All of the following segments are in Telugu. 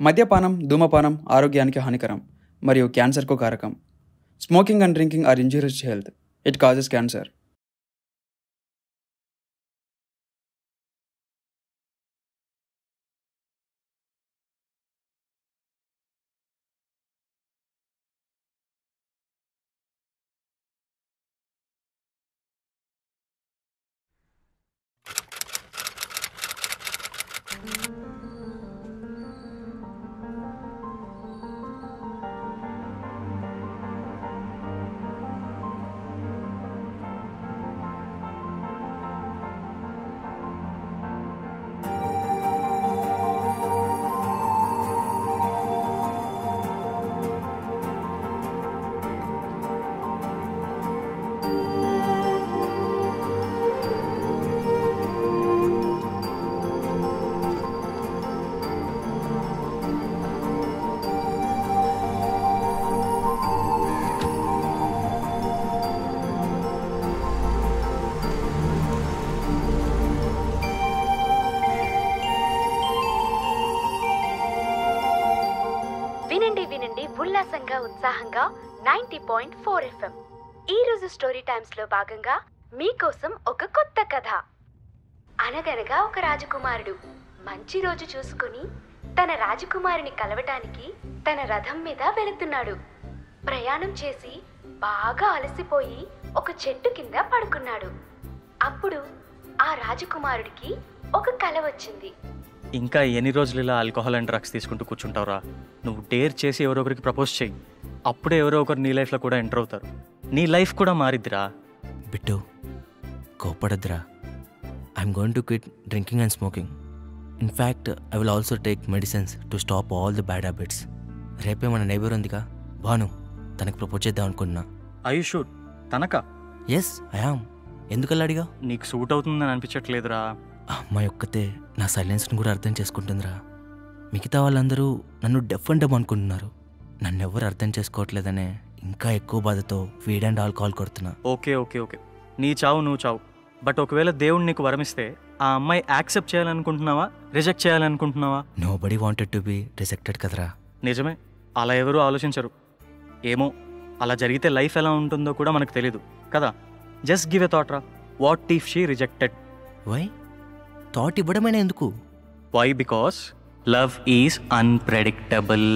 మద్యపానం, ధూమపానం ఆరోగ్యానికి హానికరం మరియు క్యాన్సర్కు కారకం. Smoking and drinking are injurious to health. It causes cancer. ఉల్లాసంగా ఉత్సాహంగా 90.4 FM. ఈరోజు స్టోరీ టైమ్స్ లో భాగంగా మీకోసం ఒక కొత్త కథ. అనగనగా ఒక రాజకుమారుడు మంచి రోజు చూసుకుని తన రాజకుమారిని కలవటానికి తన రథం మీద వెళుతున్నాడు. ప్రయాణం చేసి బాగా అలసిపోయి ఒక చెట్టు కింద పడుకున్నాడు. అప్పుడు ఆ రాజకుమారుడికి ఒక కల వచ్చింది. ఇంకా ఎన్ని రోజులు ఇలా ఆల్కహాల్ అండ్ డ్రగ్స్ తీసుకుంటూ కూర్చుంటావురా? నువ్వు డేర్ చేసి ఎవరో ఒకరికి ప్రపోజ్ చేయి. అప్పుడే ఎవరో ఒకరు నీ లైఫ్లో కూడా ఎంటర్ అవుతారు. నీ లైఫ్ కూడా మారిద్దిరా. బిట్టు, కోపడద్దురా. I'm going to quit drinking and smoking. In fact I will also take medicines to stop all the bad habits. రేపే మన నైబర్ ఉందిగా, భాను, తనకు ప్రపోజ్ చేద్దాం అనుకున్నా. I you sure? తనకా? Yes, I am. ఎందుకలా అడిగా? నీకు సూట్ అవుతుందని అనిపించట్లేదురా. అమ్మాయి ఒక్కతే నా సైలెన్స్ని కూడా అర్థం చేసుకుంటుందిరా. మిగతా వాళ్ళందరూ నన్ను డెఫ్ అండ్ డమ్ అనుకుంటున్నారు. నన్నెవ్వరు అర్థం చేసుకోవట్లేదనే ఇంకా ఎక్కువ బాధతో ఫీడ్ అండ్ ఆల్కహాల్ కొడుతున్నా. ఓకే ఓకే ఓకే, నీ చావు నువ్వు చావు. బట్ ఒకవేళ దేవుడు నీకు వరమిస్తే ఆ అమ్మాయి యాక్సెప్ట్ చేయాలనుకుంటున్నావా, రిజెక్ట్ చేయాలనుకుంటున్నావా? Nobody wanted to be rejected కదరా. నిజమే, అలా ఎవరూ ఆలోచించరు. ఏమో, అలా జరిగితే లైఫ్ ఎలా ఉంటుందో కూడా మనకు తెలీదు కదా. జస్ట్ గివ్ ఎ థాట్ రా. What if she rejected? Why? Thought ఇవ్వడమైనా ఎందుకు? Why? Because love is unpredictable.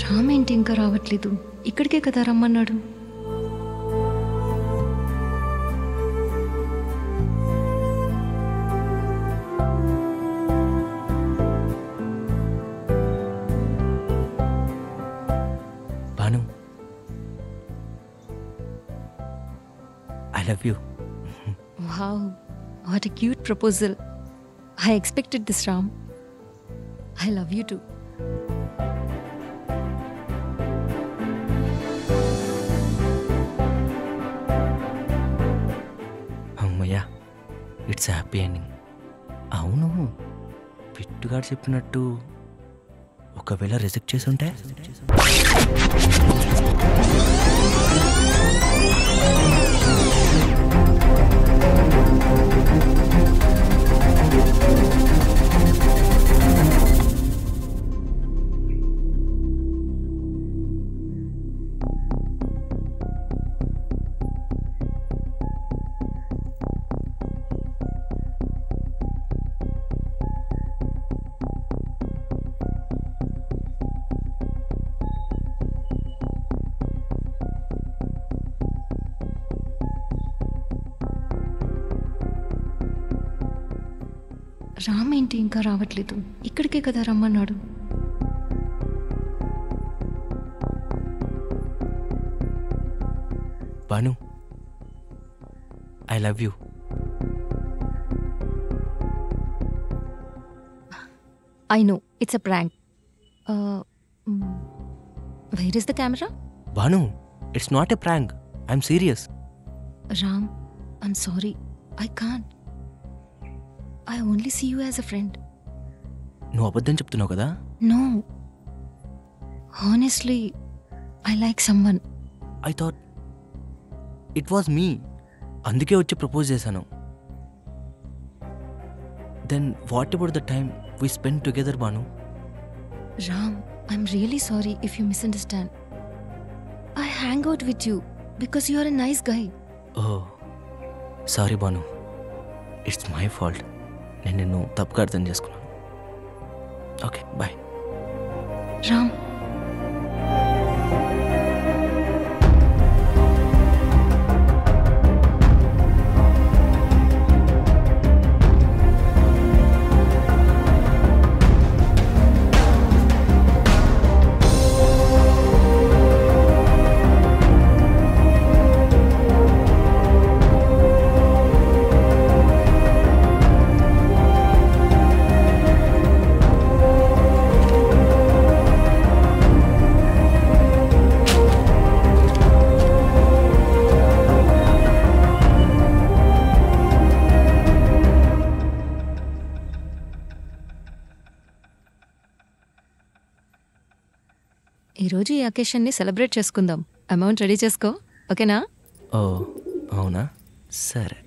Ram ఏంటి ఇంకా రావట్లేదు? ఇక్కడికే కదా రమ్మన్నాడు. Bhanu, I love you. Wow, what a cute proposal. I expected this, Ram. I love you too. అమ్మయ్యా, ఇట్స్ హ్యాపీ ఎండింగ్. అవును, పిట్టుగాడు చెప్పినట్టు ఒకవేళ రిజెక్ట్ చేసి ఉంటే? రామ్ ఏంటి ఇంకా రావట్లేదు? ఇక్కడికే కదా రమ్మన్నాడు. Bhanu, I love you. I know it's a prank. Where is the camera? Bhanu, it's not a prank. I'm serious. Ram, I'm sorry, I can't. I only see you as a friend. నువ్వు అబద్ధం చెప్తున్నావు కదా? No, honestly I like someone. I thought it was me. అందుకే వచ్చి ప్రపోజ్ చేశాను. Then what about the time we spend together Bhanu? Ram, I'm really sorry if you misunderstand. I hang out with you because you are a nice guy. Oh sorry Bhanu, it's my fault. నేను నిన్ను తప్పుగా అర్థం చేసుకున్నాను. Okay bye. రామ్, ఈరోజు ఈ అకేషన్ని సెలబ్రేట్ చేసుకుందాం. అమౌంట్ రెడీ చేసుకో, ఓకేనా? ఓ అవునా, సరే.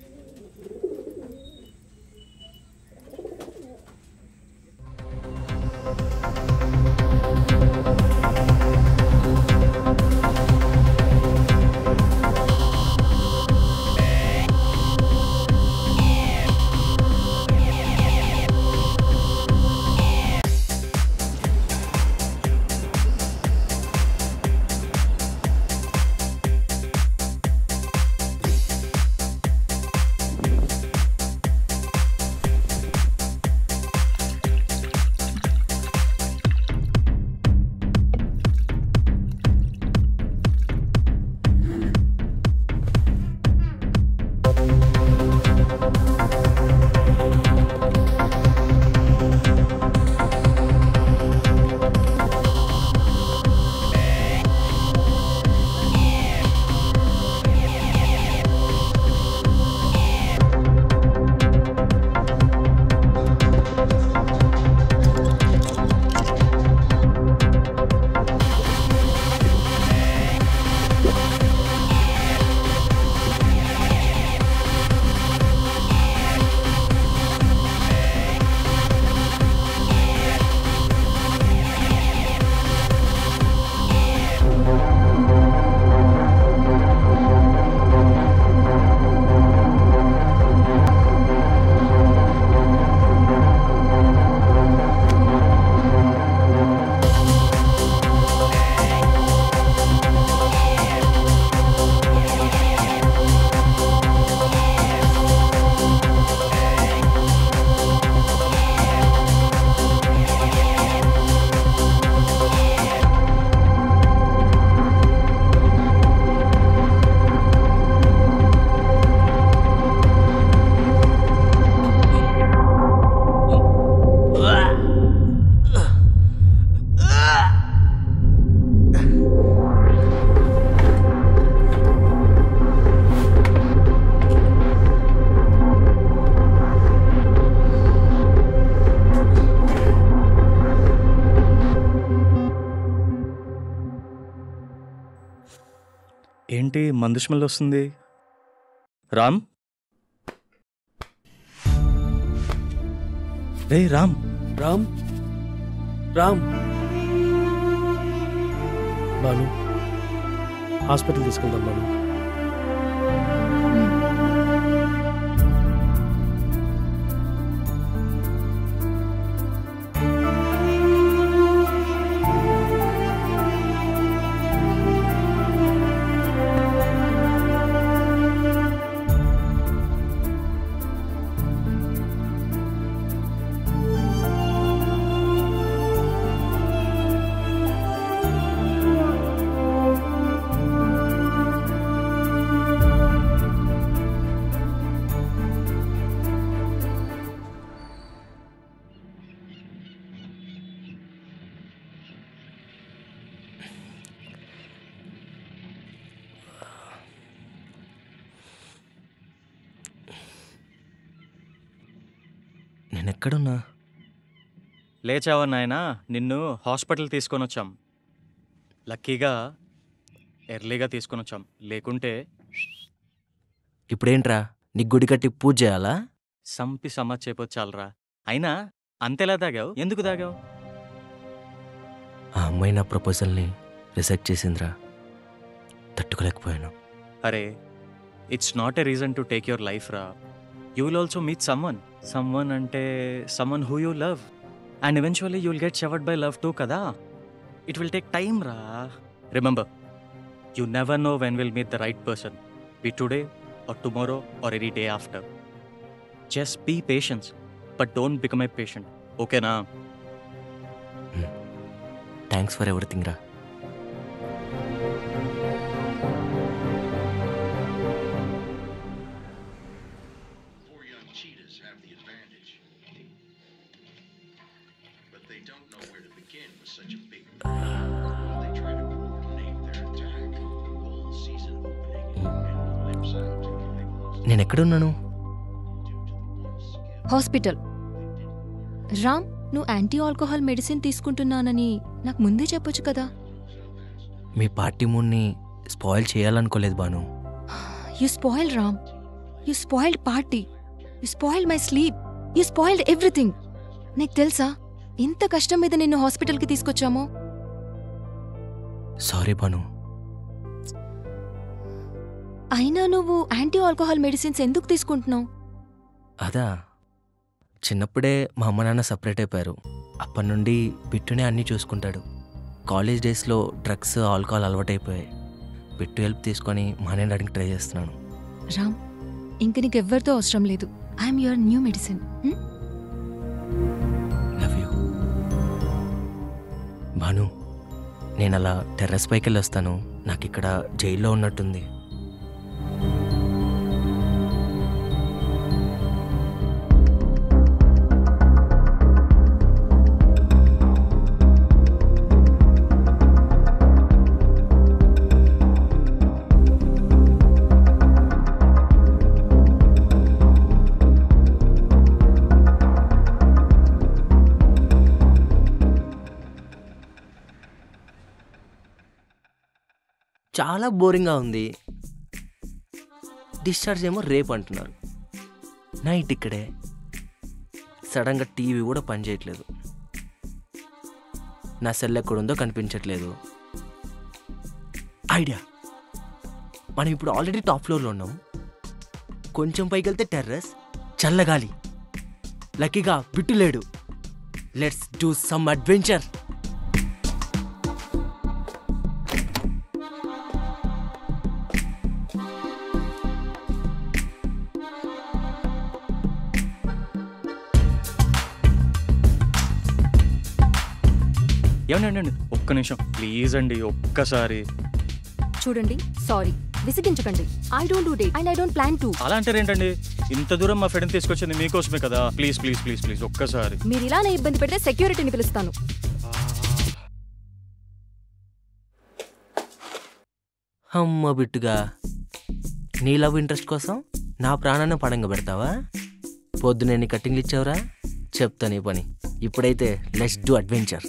ఏంటి మందు స్మెల్ వస్తుంది? రామ్, రే రామ్. రామ్, రామ్. బాను, హాస్పిటల్ తీసుకెళ్దాం బాను. నేను ఎక్కడున్నా? లేచావా నాయనా? నిన్ను హాస్పిటల్ తీసుకొని వచ్చాం. లక్కీగా ఎర్లీగా తీసుకొని వచ్చాం, లేకుంటే ఇప్పుడేంట్రా, నీకు గుడి కట్టి పూజ చేయాలా? సంపి సమాజ్ చేయపోతే చాలరా. అయినా అంతేలా తాగావు? ఎందుకు తాగావు? ఆ అమ్మాయి నా ప్రపోజల్ని రిజెక్ట్ చేసిందిరా, తట్టుకోలేకపోయాను. అరే, it's not a reason to take your life రా. You will also meet someone అంటే someone who you love, and eventually you will get showered by love too కదా. ఇట్ విల్ టేక్ టైమ్ రా. Remember, you never know when will meet the right person, be today or tomorrow or any day after. Just be patience, but don't become a patient, ఓకేనా? థ్యాంక్స్ ఫర్ ఎవ్రీథింగ్ రా. నేను ఎక్కడున్నాను? హాస్పిటల్. రామ్, నువ్వు యాంటీ ఆల్కహాల్ మెడిసిన్ తీసుకుంటున్నానని నాకు ముందే చెప్పొచ్చు కదా. మీ పార్టీ మూడ్ని స్పాయిల్ చేయాలనుకోలేదు Bhanu. You spoiled Ram, you spoiled party, you spoiled my sleep, you spoiled everything. నీకు తెలుసా ఎంత కష్టం మీద నిన్ను హాస్పిటల్కి తీసుకొచ్చామో? సారీ బాను. అయినా నువ్వు యాంటీ ఆల్కహాల్ మెడిసిన్స్ ఎందుకు తీసుకుంటున్నావు? అదా, చిన్నప్పుడే మా అమ్మ నాన్న సపరేట్ అయిపోయారు. అప్పటి నుండి బిట్టునే అన్నీ చూసుకుంటాడు. కాలేజ్ డేస్లో డ్రగ్స్ ఆల్కహాల్ అలవాటైపోయాయి. బిట్టు హెల్ప్ తీసుకొని మానేయడానికి ట్రై చేస్తున్నాను. రామ్, ఇంక నీకు ఎవ్వరితో అవసరం లేదు. I'm your new medicine. Love you Bhanu. నేను అలా టెర్రస్ పైకి వెళ్ళి వస్తాను. నాకు ఇక్కడ జైల్లో ఉన్నట్టుంది. చాలా బోరింగ్గా ఉంది. డిశ్చార్జ్ ఏమో రేపు అంటున్నారు. నైట్ ఇక్కడే. సడన్గా టీవీ కూడా పనిచేయట్లేదు. నా సెల్ ఎక్కడుందో కనిపించట్లేదు. ఐడియా, మనం ఇప్పుడు ఆల్రెడీ టాప్ ఫ్లోర్లో ఉన్నాం. కొంచెం పైకి వెళ్తే టెర్రస్, చల్లగాలి. లక్కీగా బిట్టు లేడు. Let's do some adventure. ఏమండి, ఒక్క నిమిషం ప్లీజ్ అండి, ఒక్కసారి చూడండి. సారీ, విసిగించకండి. I don't do date and I don't plan to. అలా అంటారేంటండి? ఇంత దూరం మా ఫ్రెండ్ తీసుకొచ్చింది మీకోసమే కదా. ప్లీజ్ ప్లీజ్ ప్లీజ్ ప్లీజ్ ఒక్కసారి. మీరు ఇలానే ఇబ్బంది పెడితే సెక్యూరిటీని పిలుస్తాను. అమ్మ బిట్టుగా, నీ లవ్ ఇంట్రెస్ట్ కోసం నా ప్రాణాన్ని పడంగా పెడతావా? పొద్దునే నీ కట్టింగ్లు ఇచ్చావురా, చెప్తా నీ పని. ఇప్పుడైతే let's do adventure.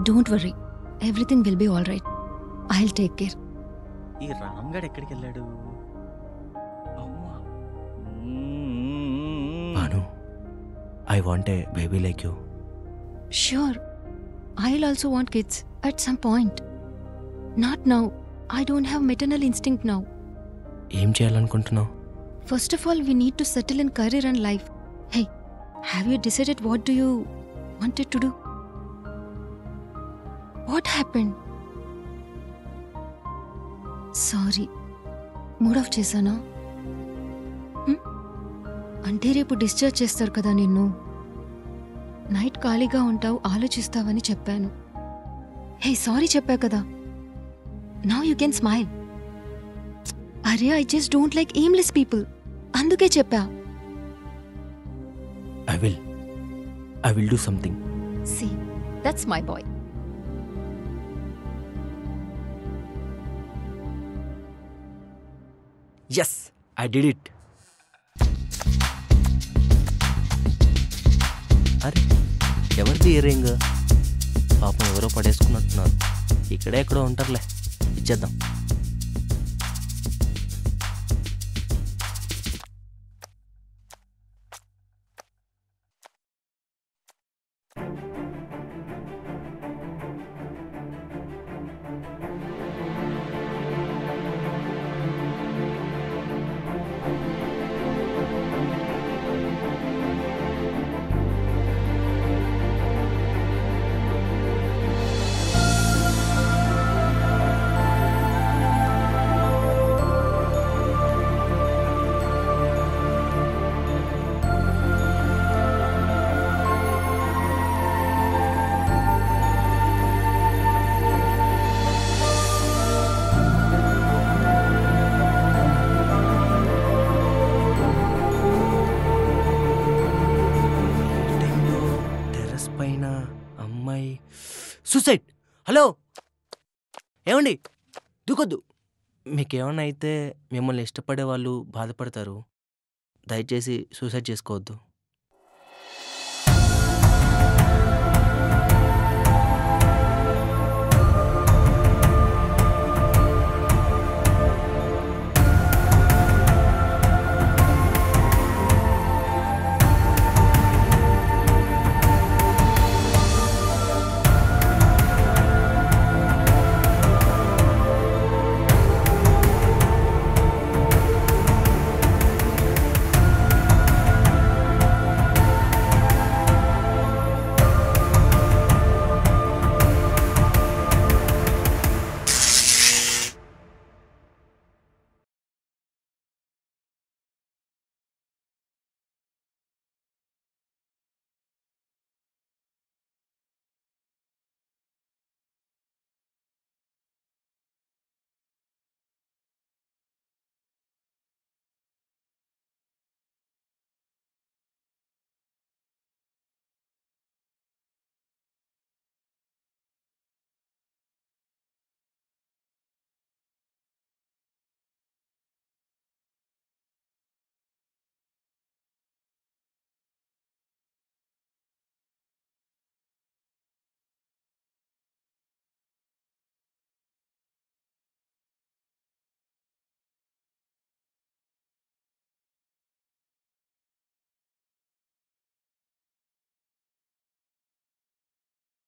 Don't worry, everything will be all right. I'll take care. ఈ రామ్గడ్ ఎక్కడికి వెళ్ళాడు? Bhanu, I want a baby like you. Sure, I'll also want kids at some point. Not now. I don't have maternal instinct now. ఏం చేయాలనుకుంటున్నావు? First of all, we need to settle in career and life. Hey, have you decided what do you wanted to do? What happened? Sorry, mood of చేశానా? అంటే రేపు డిశ్చార్జ్ చేస్తారు కదా నిన్ను. నైట్ ఖాళీగా ఉంటావు, ఆలోచిస్తావని చెప్పాను. హే సారీ చెప్పా కదా. Now you can smile. అరే I just don't like aimless people, అందుకే చెప్పా. I will do something. See, that's my boy. Yes, I did it. అరే ఎవరిది ఇయర్ రింగ్? పాపం ఎవరో పడేసుకున్నట్టున్నారు. ఇక్కడే ఎక్కడో ఉంటారులే, ఇచ్చేద్దాం. సూసైడ్. హలో ఏమండి, దూకొద్దు. మీకేమన్నా అయితే మిమ్మల్ని ఇష్టపడే వాళ్ళు బాధపడతారు. దయచేసి సూసైడ్ చేసుకోవద్దు.